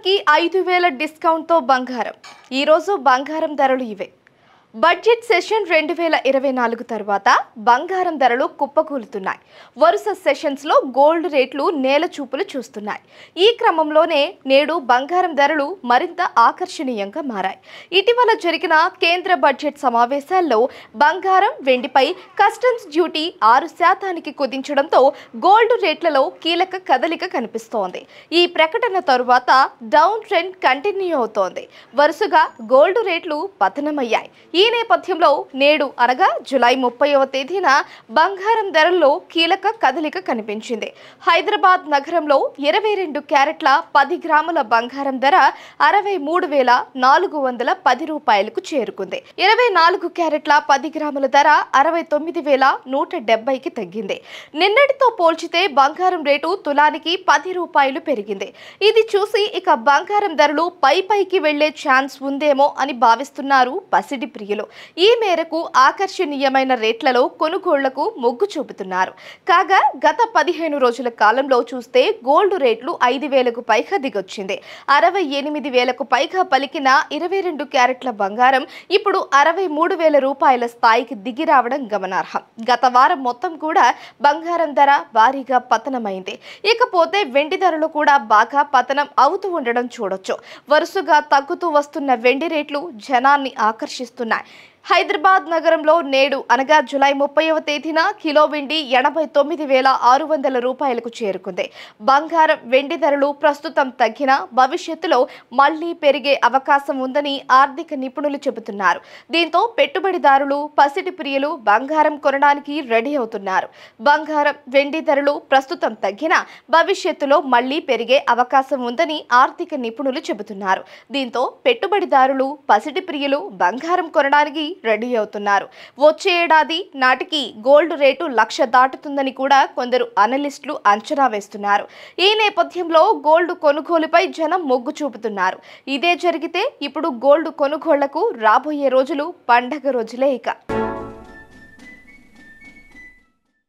తులానికి 5,000 డిస్కౌంట్తో బంగారం. ఈరోజు బంగారం ధరలు ఇవే. బడ్జెట్ సెషన్ 2024 తర్వాత బంగారం ధరలు కుప్పకూలుతున్నాయి. వరుస సెషన్స్ లో గోల్డ్ రేట్లు నేల చూపులు చూస్తున్నాయి. ఈ క్రమంలోనే నేడు బంగారం ధరలు మరింత ఆకర్షణీయంగా మారాయి. ఇటీవల జరిగిన కేంద్ర బడ్జెట్ సమావేశాల్లో బంగారం, వెండిపై కస్టమ్స్ డ్యూటీ 6% కుదించడంతో గోల్డ్ రేట్లలో కీలక కదలిక కనిపిస్తోంది. ఈ ప్రకటన తరువాత డౌన్ ట్రెండ్ కంటిన్యూ అవుతోంది. వరుసగా గోల్డ్ రేట్లు పతనమయ్యాయి. ఈ నేపథ్యంలో నేడు అనగా జూలై 30వ తేదీన బంగారం ధరల్లో కీలక కదలిక కనిపించింది. హైదరాబాద్ నగరంలో 22 క్యారెట్ల 10 గ్రాముల బంగారం ధర 63,410 రూపాయలకు చేరుకుంది. 24 క్యారెట్ల 10 గ్రాముల ధర 69,170కి తగ్గింది. నిన్నటితో పోల్చితే బంగారం రేటు తులానికి 10 రూపాయలు పెరిగింది. ఇది చూసి ఇక బంగారం ధరలు పైకి వెళ్లే ఛాన్స్ ఉందేమో అని భావిస్తున్నారు పసిడి ప్రియులు. ఈ మేరకు ఆకర్షణీయమైన రేట్లలో కొనుగోళ్లకు మొగ్గు చూపుతున్నారు. కాగా గత 15 రోజుల కాలంలో చూస్తే గోల్డ్ రేట్లు 5,000కు పైగా దిగొచ్చింది. 68,000కు పైగా పలికిన 22 క్యారెట్ల బంగారం ఇప్పుడు 63,000 రూపాయల స్థాయికి దిగి రావడం గమనార్హం. గత వారం మొత్తం కూడా బంగారం ధర భారీగా పతనమైంది. ఇకపోతే వెండి ధరలు కూడా బాగా పతనం అవుతూ ఉండడం చూడొచ్చు. వరుసగా తగ్గుతూ వస్తున్న వెండి రేట్లు జనాన్ని ఆకర్షిస్తున్నాయి. హైదరాబాద్ నగరంలో నేడు అనగా జూలై 30వ తేదీన కిలో వెండి 89,600 రూపాయలకు చేరుకుంది. బంగారం, వెండి ధరలు ప్రస్తుతం తగ్గినా భవిష్యత్తులో మళ్లీ పెరిగే అవకాశం ఉందని ఆర్థిక నిపుణులు చెబుతున్నారు. దీంతో పెట్టుబడిదారులు, పసిడి ప్రియులు బంగారం కొనడానికి రెడీ అవుతున్నారు. బంగారం, వెండి ధరలు ప్రస్తుతం తగ్గినా భవిష్యత్తులో మళ్లీ పెరిగే అవకాశం ఉందని ఆర్థిక నిపుణులు చెబుతున్నారు. దీంతో పెట్టుబడిదారులు, పసిడి ప్రియులు బంగారం కొనడానికి రెడీ అవుతున్నారు. వచ్చే ఏడాది నాటికి గోల్డ్ రేటు 1,00,000 దాటుతుందని కూడా కొందరు అనలిస్టులు అంచనా వేస్తున్నారు. ఈ నేపథ్యంలో గోల్డ్ కొనుగోలుపై జనం మొగ్గు చూపుతున్నారు. ఇదే జరిగితే ఇప్పుడు గోల్డ్ కొనుగోళ్లకు రాబోయే రోజులు పండగ రోజులే ఇక.